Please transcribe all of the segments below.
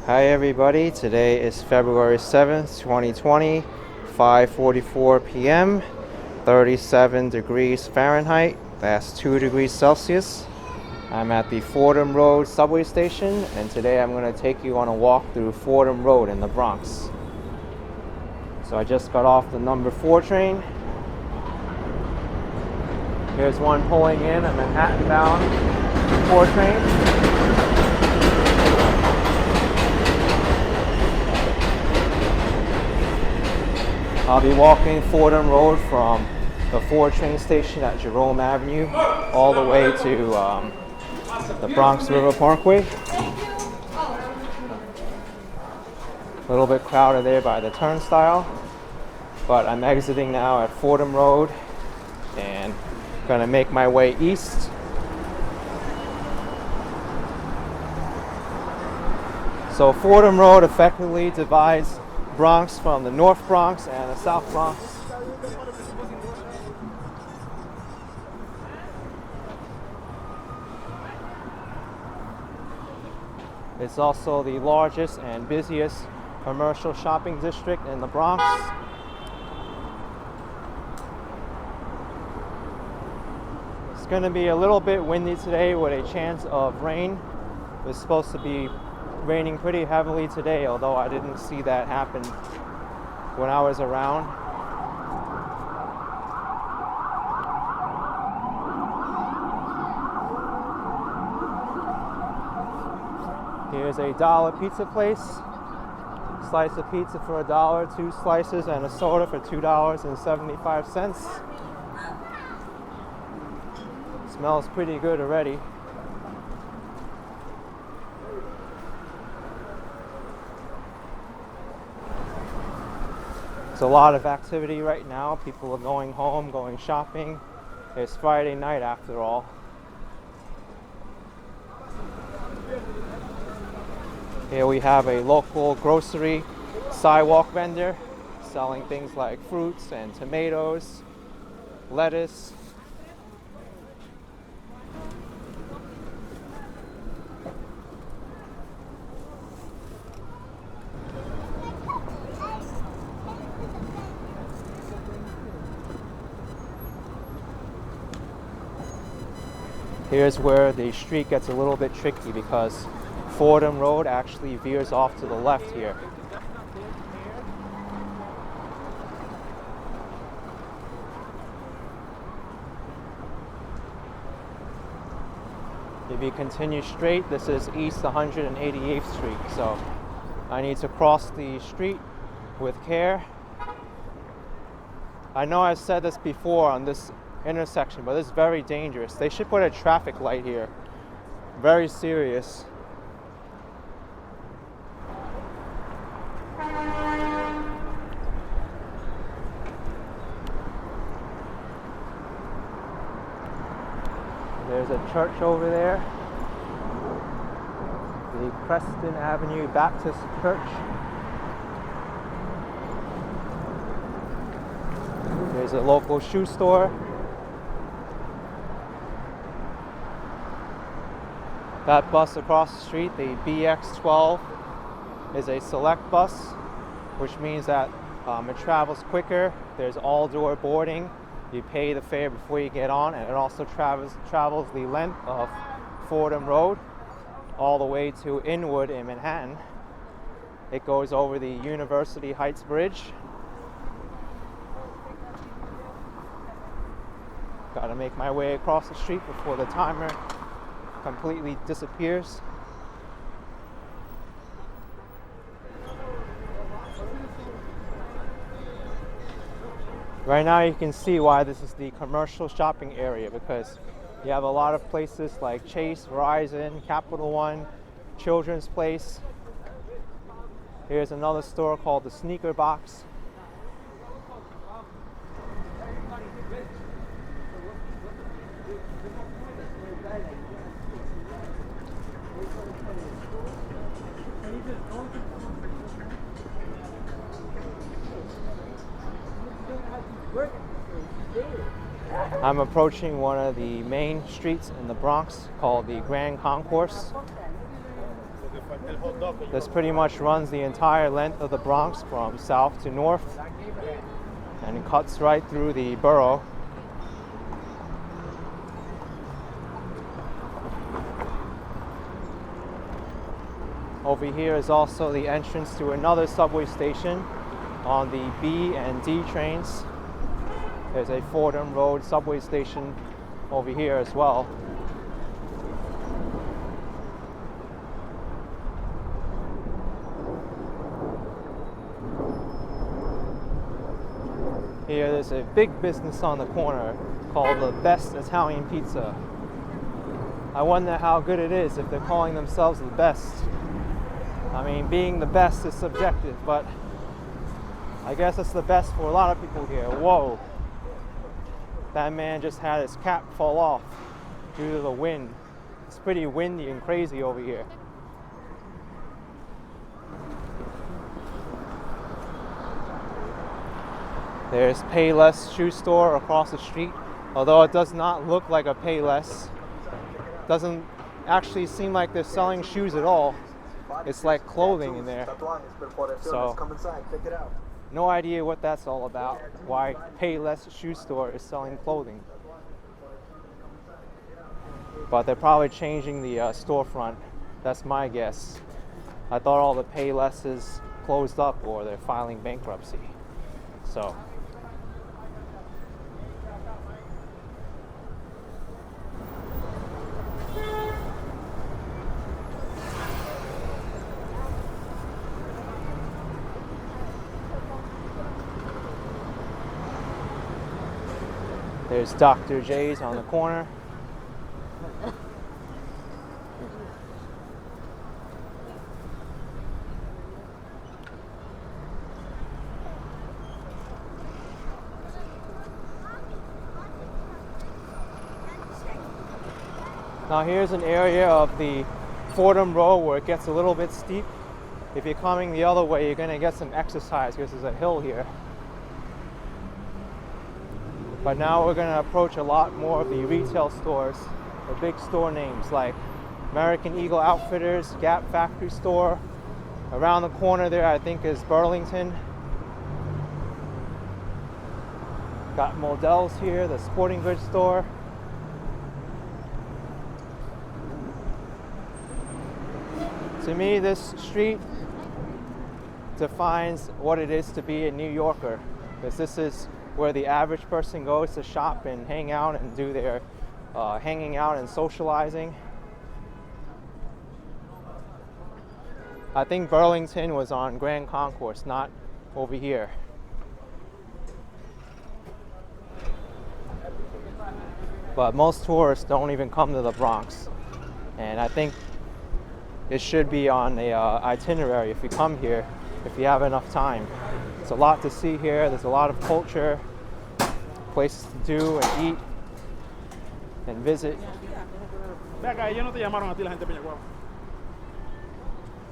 Hi everybody, today is February 7th, 2020, 5:44 p.m., 37 degrees Fahrenheit, that's 2 degrees Celsius. I'm at the Fordham Road subway station, and today I'm going to take you on a walk through Fordham Road in the Bronx. So I just got off the number 4 train. Here's one pulling in, a Manhattan-bound 4 train. I'll be walking Fordham Road from the 4 train station at Jerome Avenue all the way to the Bronx River Parkway. A little bit crowded there by the turnstile, but I'm exiting now at Fordham Road and gonna make my way east. So Fordham Road effectively divides Bronx from the North Bronx and the South Bronx. It's also the largest and busiest commercial shopping district in the Bronx. It's going to be a little bit windy today with a chance of rain. It's supposed to be raining pretty heavily today, although I didn't see that happen when I was around. Here's a dollar pizza place. Slice of pizza for $1, 2 slices, and a soda for $2.75. Smells pretty good already. There's a lot of activity right now. People are going home, going shopping. It's Friday night after all. Here we have a local grocery sidewalk vendor selling things like fruits and tomatoes, lettuce. Here's where the street gets a little bit tricky because Fordham Road actually veers off to the left here. If you continue straight, this is East 188th Street, so I need to cross the street with care. I know I've said this before on this intersection, but it's very dangerous. They should put a traffic light here. Very serious. There's a church over there, the Creston Avenue Baptist Church. There's a local shoe store. That bus across the street, the BX12, is a select bus, which means that it travels quicker. There's all-door boarding. You pay the fare before you get on, and it also travels the length of Fordham Road all the way to Inwood in Manhattan. It goes over the University Heights Bridge. Gotta make my way across the street before the timer completely disappears. Right now you can see why this is the commercial shopping area, because you have a lot of places like Chase, Verizon, Capital One, Children's Place. Here's another store called the Sneaker Box. I'm approaching one of the main streets in the Bronx called the Grand Concourse. This pretty much runs the entire length of the Bronx from south to north, and it cuts right through the borough. Over here is also the entrance to another subway station on the B and D trains. There's a Fordham Road subway station over here as well. Here there's a big business on the corner called the Best Italian Pizza. I wonder how good it is if they're calling themselves the best. I mean, being the best is subjective, but I guess it's the best for a lot of people here. Whoa. That man just had his cap fall off due to the wind. It's pretty windy and crazy over here. There's Payless shoe store across the street, although it does not look like a Payless. Doesn't actually seem like they're selling shoes at all. It's like clothing in there. So, no idea what that's all about. Why Payless shoe store is selling clothing. But they're probably changing the storefront. That's my guess. I thought all the Paylesses closed up or they're filing bankruptcy. So. There's Dr. J's on the corner. Now here's an area of the Fordham Road where it gets a little bit steep. If you're coming the other way, you're going to get some exercise because there's a hill here. But now we're going to approach a lot more of the retail stores, the big store names like American Eagle Outfitters, Gap Factory Store. Around the corner there, I think, is Burlington. Got Modell's here, the sporting goods store. To me, this street defines what it is to be a New Yorker, because this is where the average person goes to shop and hang out and do their hanging out and socializing. I think Burlington was on Grand Concourse, not over here. But most tourists don't even come to the Bronx, and I think it should be on the itinerary if you come here, if you have enough time. There's a lot to see here. There's a lot of culture, places to do and eat and visit.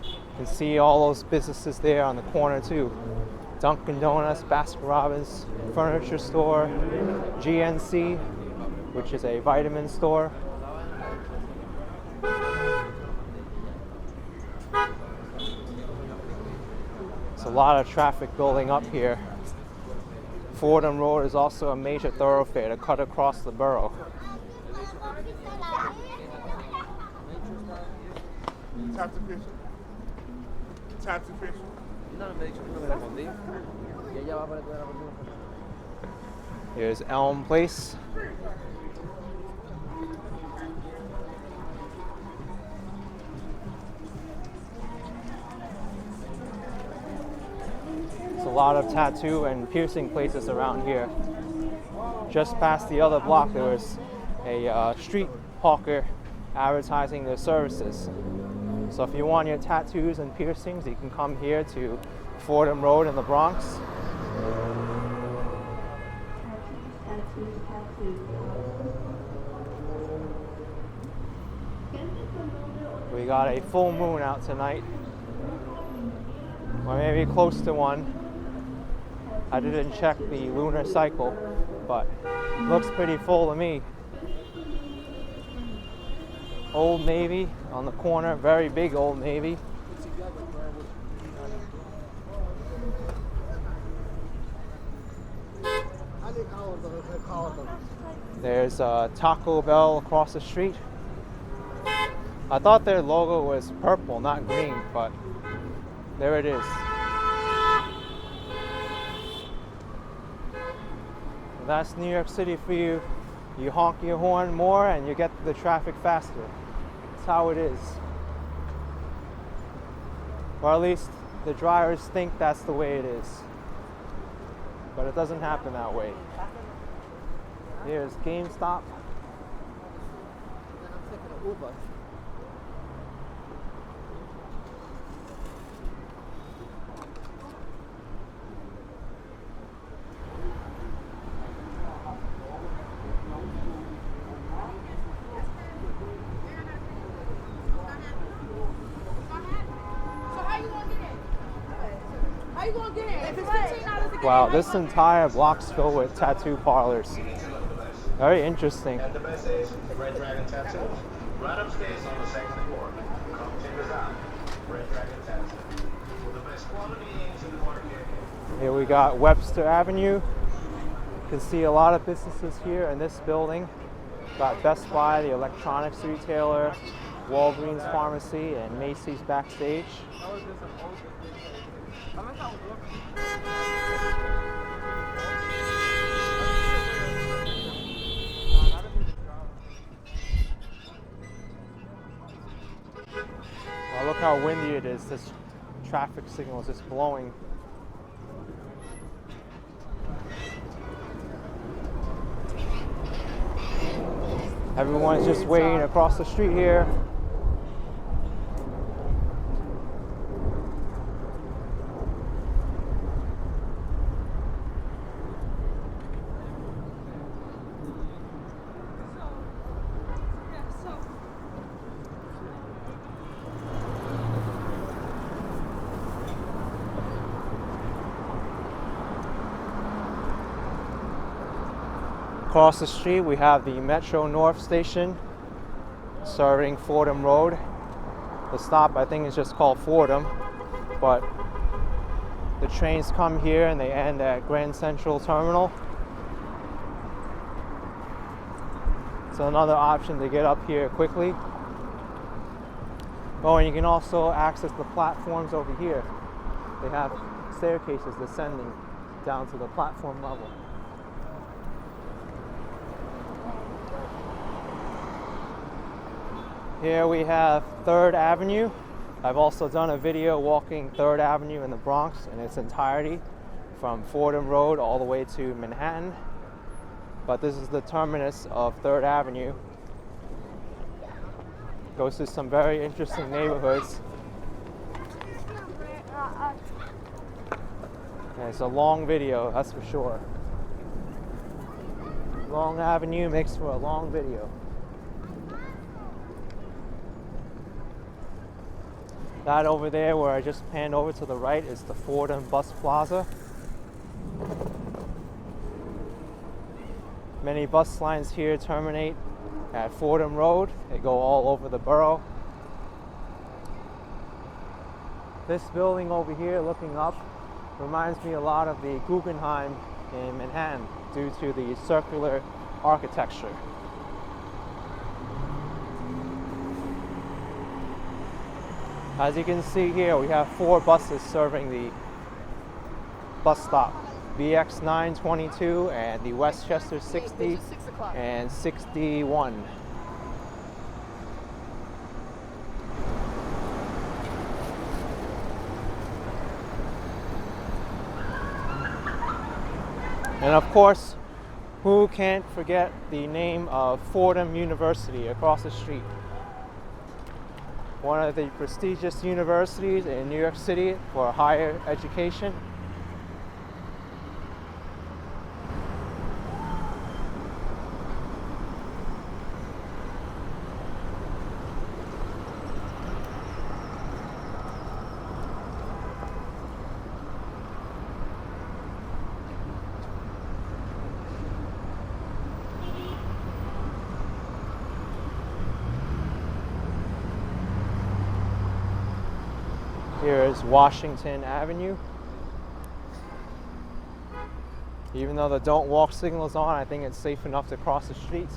You can see all those businesses there on the corner too. Dunkin' Donuts, Baskin-Robbins, furniture store, GNC, which is a vitamin store. There's a lot of traffic building up here. Fordham Road is also a major thoroughfare to cut across the borough. Here's Elm Place. There's a lot of tattoo and piercing places around here. Just past the other block, there was a street hawker advertising their services. So if you want your tattoos and piercings, you can come here to Fordham Road in the Bronx. We got a full moon out tonight, or maybe close to one. I didn't check the lunar cycle, but looks pretty full to me. Old Navy on the corner, very big Old Navy. There's Taco Bell across the street. I thought their logo was purple, not green, but there it is. That's New York City for you. You honk your horn more and you get the traffic faster. That's how it is. Or at least the drivers think that's the way it is. But it doesn't happen that way. Here's GameStop. I'm taking an Uber. Wow, this entire block's filled with tattoo parlors. Very interesting. And the best is Red Dragon Tattoo. Right upstairs on the second floor. Come check us out. Red Dragon Tattoo. For the best quality names in the market. Here we got Webster Avenue. You can see a lot of businesses here in this building. Got Best Buy, the electronics retailer, Walgreens Pharmacy, and Macy's backstage. Oh, look how windy it is. This traffic signal is just blowing. Everyone's just waiting across the street here. Across the street we have the Metro North station serving Fordham Road. The stop I think is just called Fordham, but the trains come here and they end at Grand Central Terminal. It's another option to get up here quickly. Oh, and you can also access the platforms over here. They have staircases descending down to the platform level. Here we have 3rd Avenue. I've also done a video walking 3rd Avenue in the Bronx in its entirety from Fordham Road all the way to Manhattan. But this is the terminus of 3rd Avenue. Goes to some very interesting neighborhoods. And it's a long video, that's for sure. Long Avenue makes for a long video. That over there where I just panned over to the right is the Fordham Bus Plaza. Many bus lines here terminate at Fordham Road. They go all over the borough. This building over here looking up reminds me a lot of the Guggenheim in Manhattan due to the circular architecture. As you can see here, we have 4 buses serving the bus stop. BX 922 and the Westchester 60 and 61. And of course, who can't forget the name of Fordham University across the street? One of the prestigious universities in New York City for higher education. Here is Washington Avenue. Even though the don't walk signal is on, I think it's safe enough to cross the street,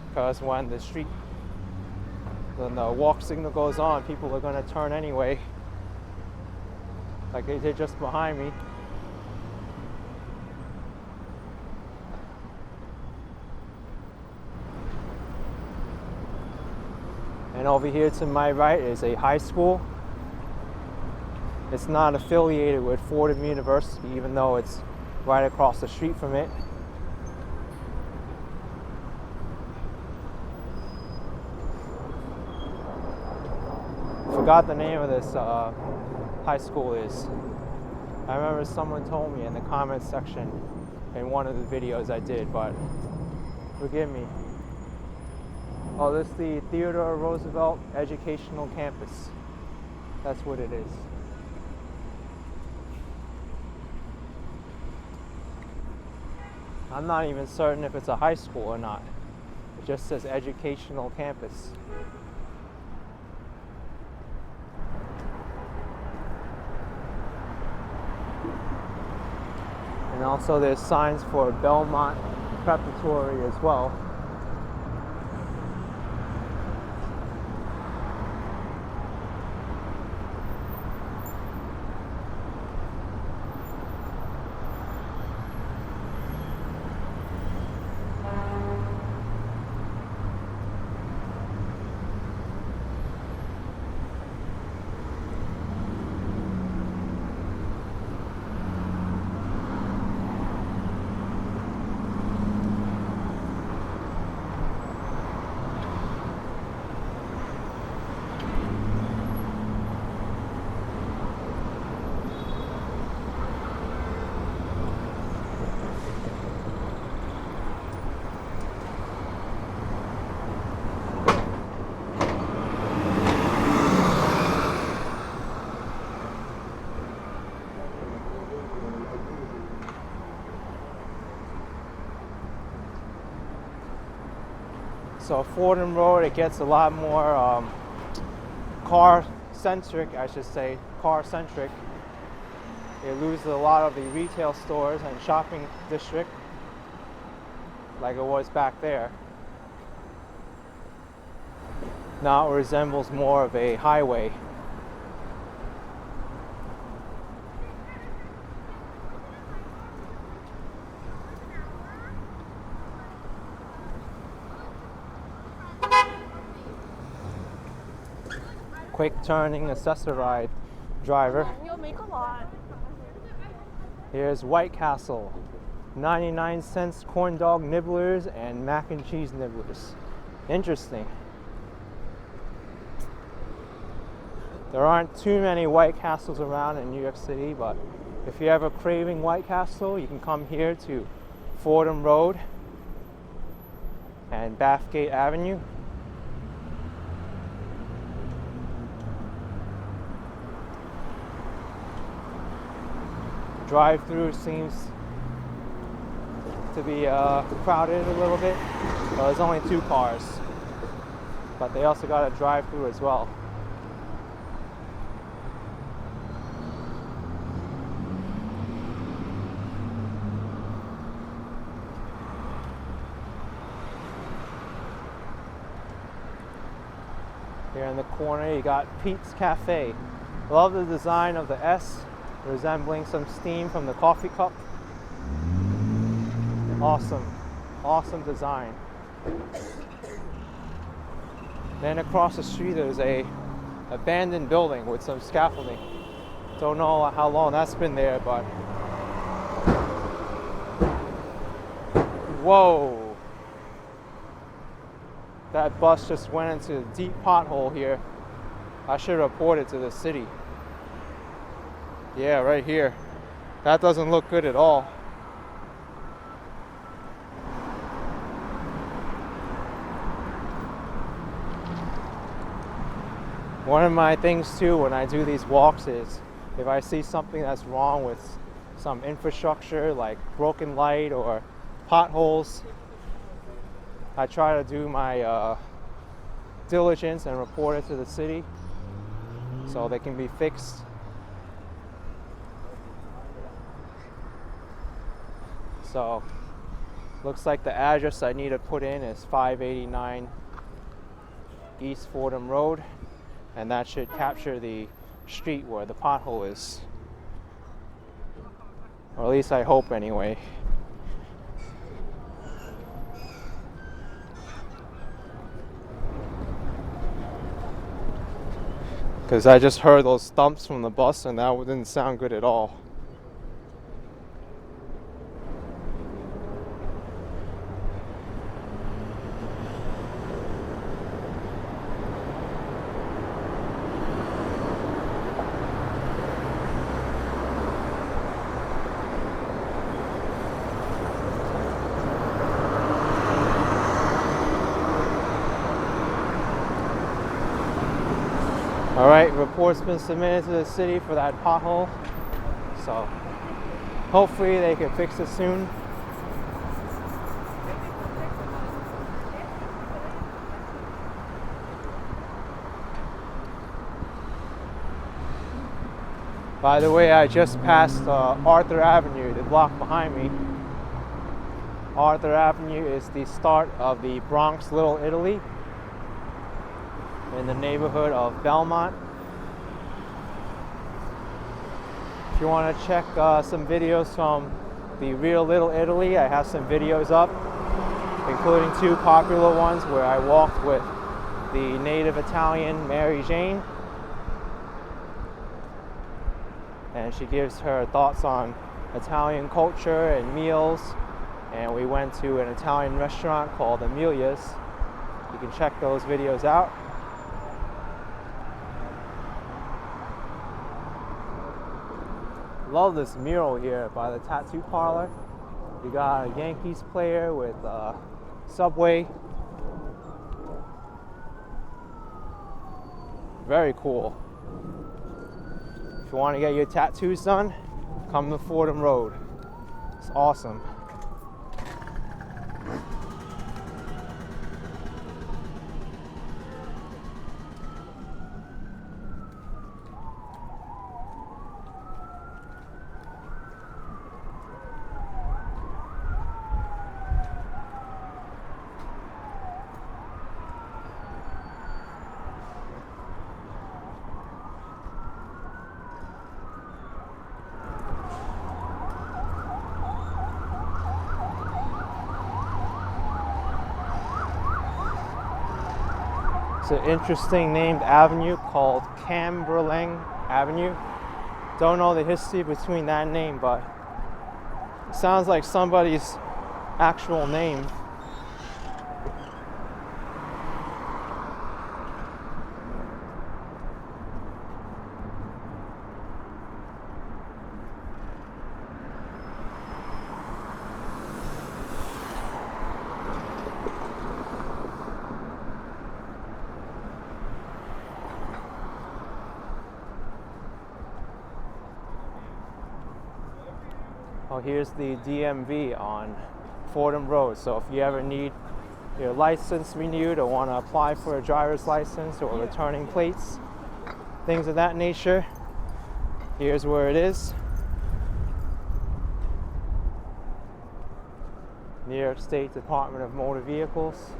because when the walk signal goes on, people are going to turn anyway, like they did just behind me. And over here to my right is a high school. It's not affiliated with Fordham University, even though it's right across the street from it. Forgot the name of this high school is. I remember someone told me in the comments section in one of the videos I did, but forgive me. Oh, this is the Theodore Roosevelt Educational Campus. That's what it is. I'm not even certain if it's a high school or not. It just says Educational Campus. And also there's signs for Belmont Preparatory as well. So Fordham Road, it gets a lot more car-centric, I should say, car-centric. It loses a lot of the retail stores and shopping district like it was back there. Now it resembles more of a highway. Quick turning accessorized driver. You'll make a lot. Here's White Castle, 99-cent corn dog nibblers and mac and cheese nibblers. Interesting. There aren't too many White Castles around in New York City, but if you're ever craving White Castle, you can come here to Fordham Road and Bathgate Avenue. Drive-through seems to be crowded a little bit. Well, there's only 2 cars, but they also got a drive-through as well. Here in the corner, you got Pete's Cafe. Love the design of the S, resembling some steam from the coffee cup. Awesome, awesome design. Then across the street there's a abandoned building with some scaffolding. Don't know how long that's been there, but whoa! That bus just went into a deep pothole here. I should report it to the city. Yeah, right here. That doesn't look good at all. One of my things too when I do these walks is if I see something that's wrong with some infrastructure like broken light or potholes, I try to do my diligence and report it to the city so they can be fixed. So looks like the address I need to put in is 589 East Fordham Road, and that should capture the street where the pothole is, or at least I hope anyway. Because I just heard those thumps from the bus and that didn't sound good at all. Alright, report's been submitted to the city for that pothole, so hopefully they can fix it soon. By the way, I just passed Arthur Avenue, the block behind me. Arthur Avenue is the start of the Bronx Little Italy in the neighborhood of Belmont. If you want to check some videos from the real Little Italy, I have some videos up, including two popular ones where I walked with the native Italian Mary Jane, and she gives her thoughts on Italian culture and meals, and we went to an Italian restaurant called Amelia's. You can check those videos out. Love this mural here by the tattoo parlor. You got a Yankees player with Subway. Very cool. If you want to get your tattoos done, come to Fordham Road. It's awesome. It's an interesting named avenue called Cambreleng Avenue. Don't know the history between that name, but it sounds like somebody's actual name. Oh, here's the DMV on Fordham Road. So if you ever need your license renewed or want to apply for a driver's license or returning plates, things of that nature, here's where it is. New York State Department of Motor Vehicles.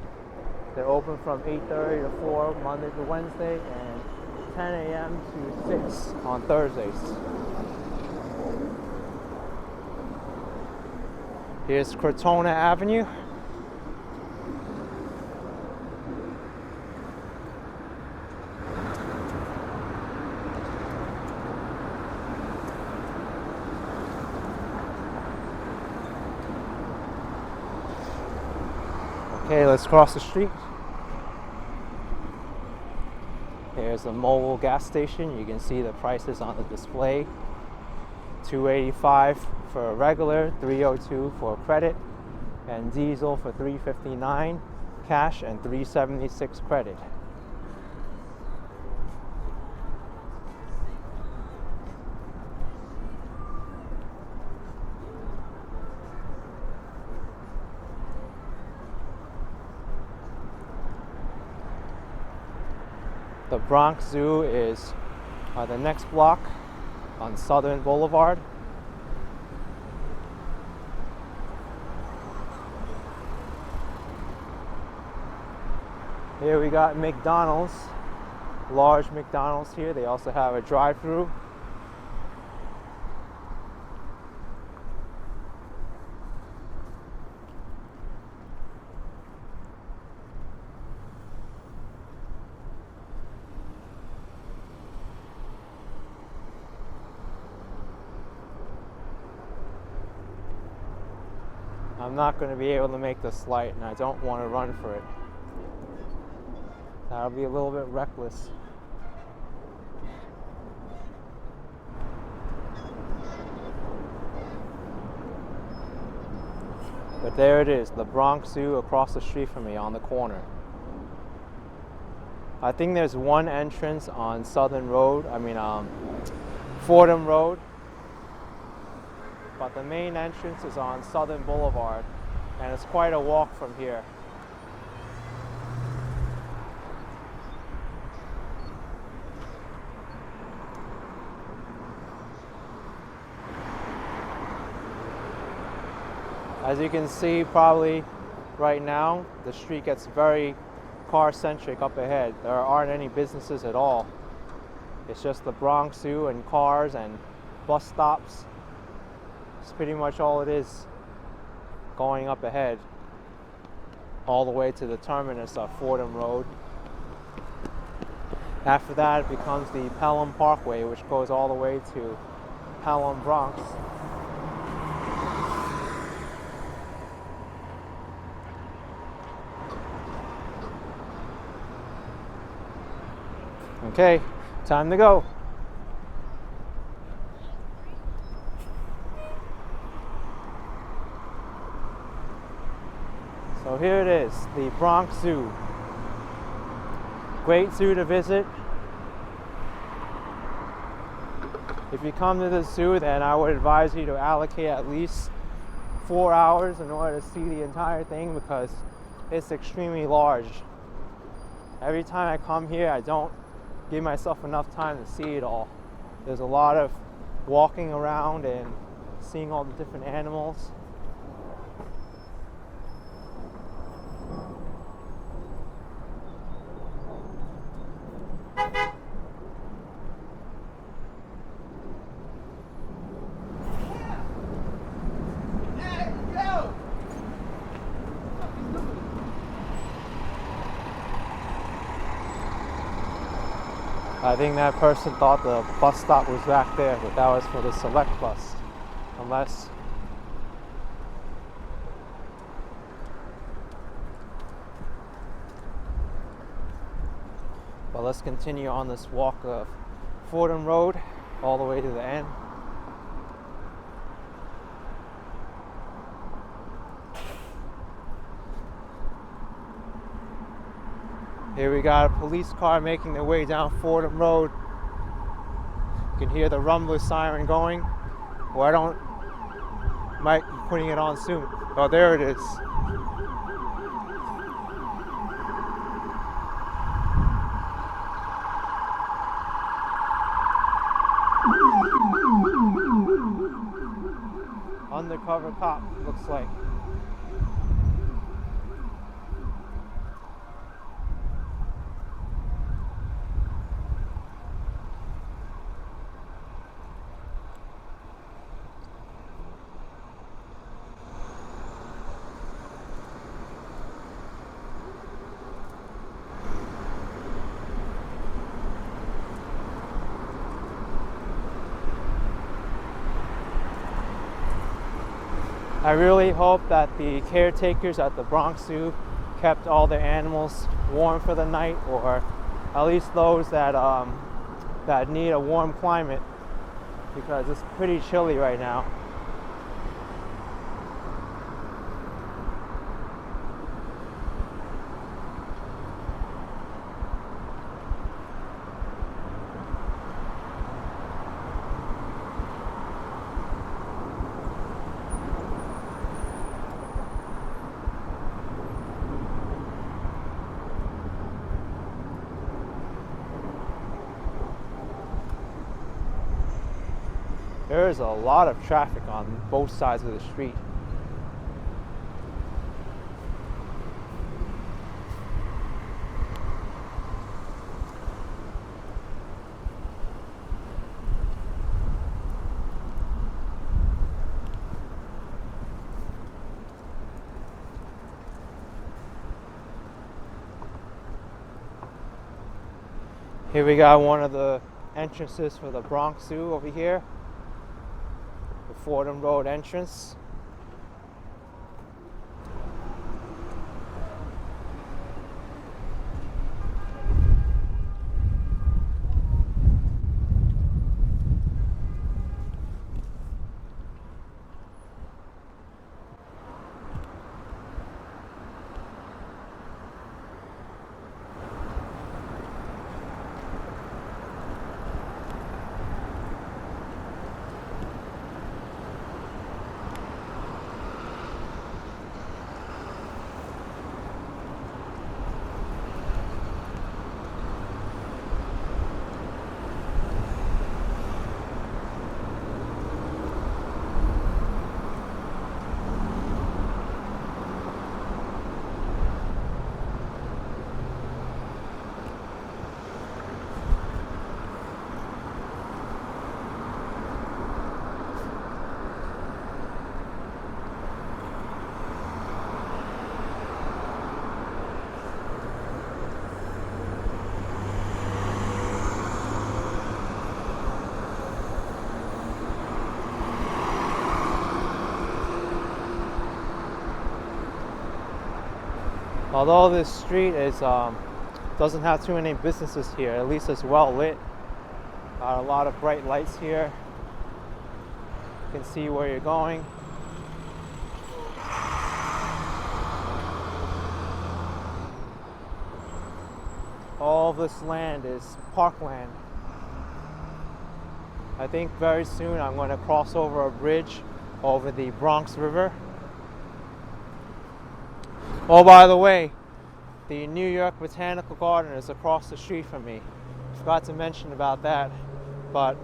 They're open from 8:30 to 4 Monday to Wednesday and 10 a.m. to 6 on Thursdays. Here's Crotona Avenue. Okay, let's cross the street. Here's a mobile gas station. You can see the prices on the display. $2.85 for a regular, $3.02 for a credit, and diesel for $3.59 cash and $3.76 credit. The Bronx Zoo is The next block on Southern Boulevard. Here we got McDonald's, large McDonald's here. They also have a drive-through. I'm not going to be able to make this light, and I don't want to run for it. That'll be a little bit reckless. But there it is, the Bronx Zoo across the street from me on the corner. I think there's one entrance on Fordham Road. But the main entrance is on Southern Boulevard, and it's quite a walk from here. As you can see probably right now, the street gets very car-centric up ahead. There aren't any businesses at all. It's just the Bronx Zoo and cars and bus stops. It's pretty much all it is going up ahead, all the way to the terminus of Fordham Road. After that, it becomes the Pelham Parkway, which goes all the way to Pelham Bronx. Okay, time to go. So here it is, the Bronx Zoo. Great zoo to visit. If you come to the zoo, then I would advise you to allocate at least 4 hours in order to see the entire thing, because it's extremely large. Every time I come here, I don't give myself enough time to see it all. There's a lot of walking around and seeing all the different animals. I think that person thought the bus stop was back there, but that was for the select bus. Unless... But let's continue on this walk of Fordham Road all the way to the end. Here we got a police car making their way down Fordham Road. You can hear the rumbler siren going. Well, might be putting it on soon. Oh, there it is. Undercover cop, looks like. I really hope that the caretakers at the Bronx Zoo kept all their animals warm for the night, or at least those that that need a warm climate, because it's pretty chilly right now. There is a lot of traffic on both sides of the street. Here we got one of the entrances for the Bronx Zoo over here. The Fordham Road entrance. Although this street is doesn't have too many businesses here, at least it's well lit. Got a lot of bright lights here. You can see where you're going. All this land is parkland. I think very soon I'm going to cross over a bridge over the Bronx River. Oh, by the way, the New York Botanical Garden is across the street from me. Forgot to mention about that, but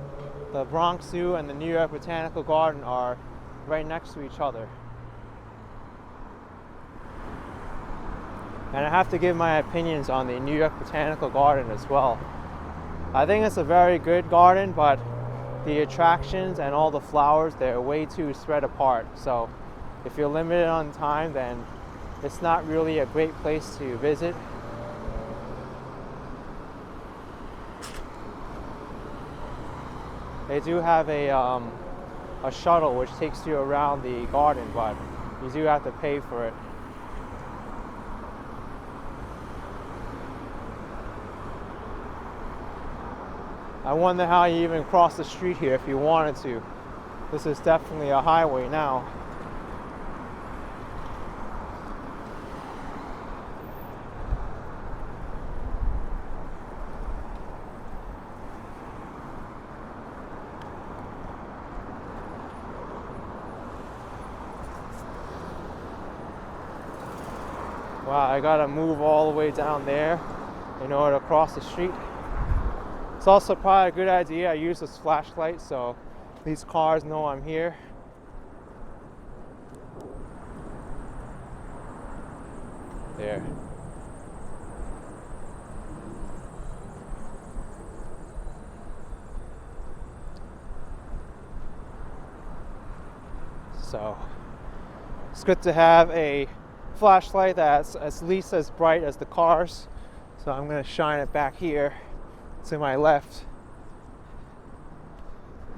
the Bronx Zoo and the New York Botanical Garden are right next to each other. And I have to give my opinions on the New York Botanical Garden as well. I think it's a very good garden, but the attractions and all the flowers, they're way too spread apart. So if you're limited on time, then it's not really a great place to visit. They do have a shuttle which takes you around the garden, but you do have to pay for it. I wonder how you even cross the street here if you wanted to. This is definitely a highway now. Wow, I gotta move all the way down there in order to cross the street. It's also probably a good idea I use this flashlight so these cars know I'm here. There. So it's good to have a flashlight that's at least as bright as the cars. So I'm going to shine it back here to my left.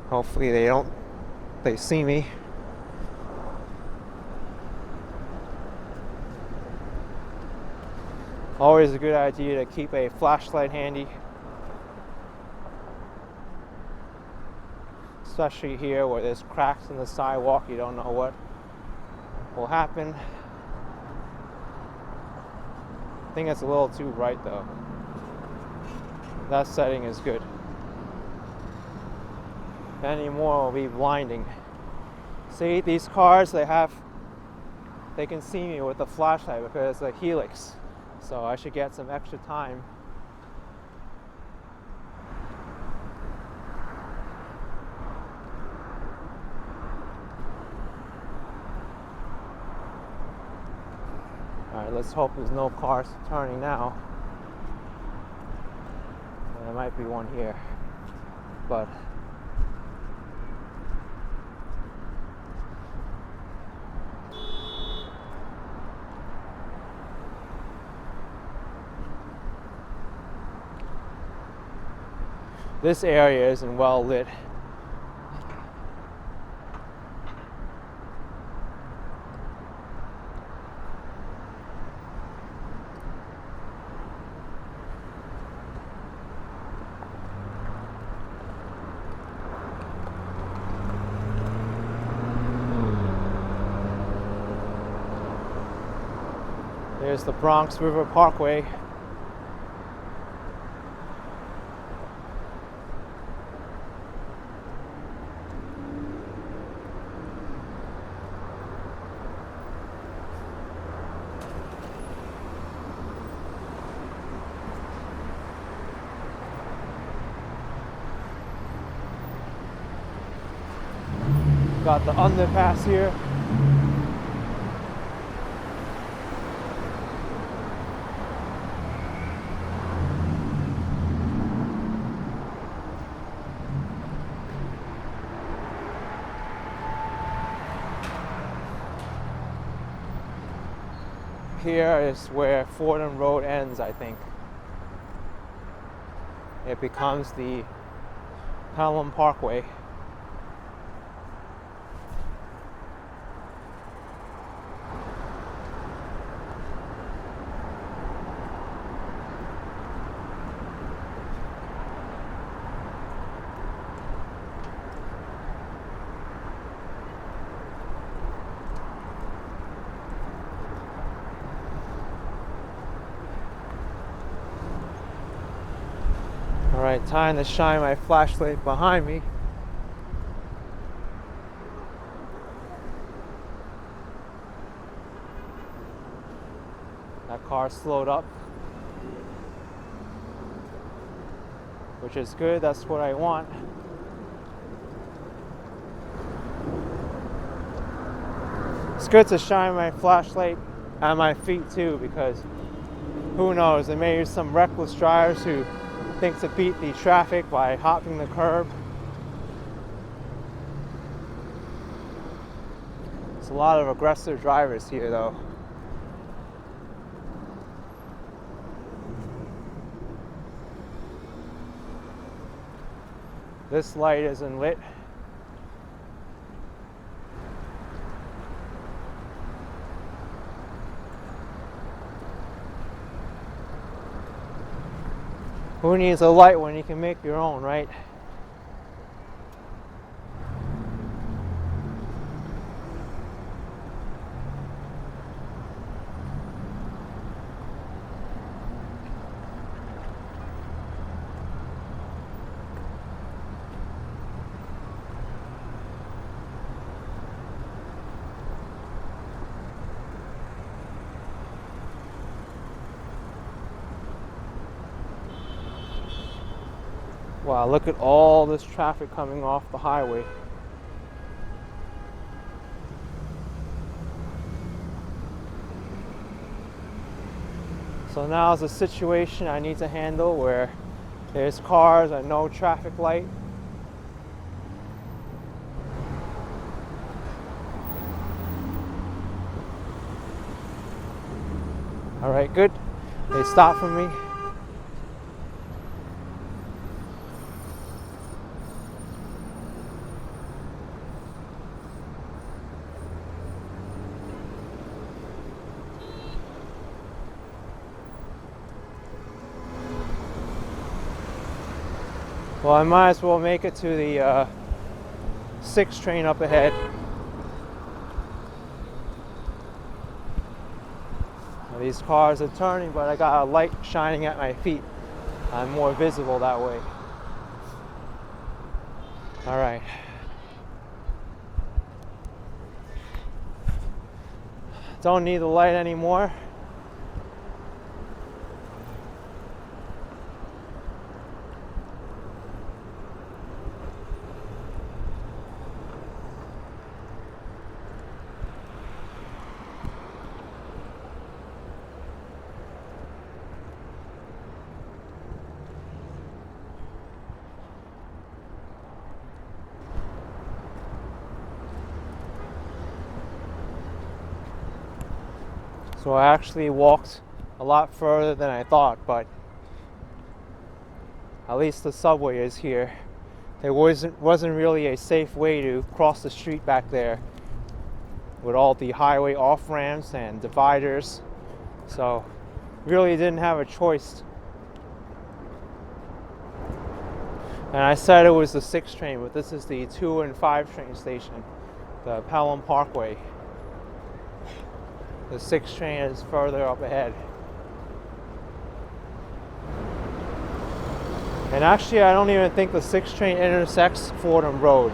Hopefully they see me. Always a good idea to keep a flashlight handy. Especially here where there's cracks in the sidewalk, you don't know what will happen. I think it's a little too bright though. That setting is good. Any more will be blinding. See, these cars, they can see me with the flashlight because it's a helix. So I should get some extra time. Alright, let's hope there's no cars turning now. There might be one here, but this area isn't well lit. There's the Bronx River Parkway. Got the underpass here. Here is where Fordham Road ends, I think. It becomes the Pelham Parkway. Alright, time to shine my flashlight behind me. That car slowed up, which is good, that's what I want. It's good to shine my flashlight at my feet too, because who knows, there may be some reckless drivers who think to beat the traffic by hopping the curb. There's a lot of aggressive drivers here though. This light isn't lit. Who needs a light when you can make your own, right? Wow, look at all this traffic coming off the highway. So now is a situation I need to handle where there's cars and no traffic light. All right, good. They stopped for me. Well, I might as well make it to the 6 train up ahead. Now, these cars are turning, but I got a light shining at my feet. I'm more visible that way. All right. Don't need the light anymore. So I actually walked a lot further than I thought, but at least the subway is here. There wasn't really a safe way to cross the street back there with all the highway off ramps and dividers, so really didn't have a choice. And I said it was the 6 train, but this is the 2 and 5 train station, the Pelham Parkway. The 6 train is further up ahead. And actually, I don't even think the 6 train intersects Fordham Road.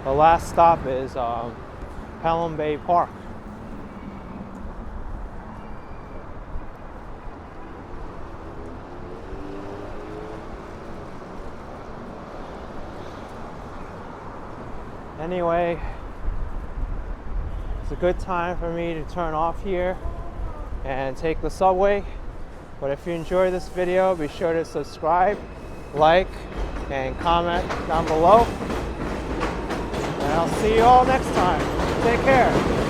The last stop is Pelham Park. Anyway, it's a good time for me to turn off here and take the subway. But if you enjoyed this video, be sure to subscribe, like, and comment down below. And I'll see you all next time. Take care.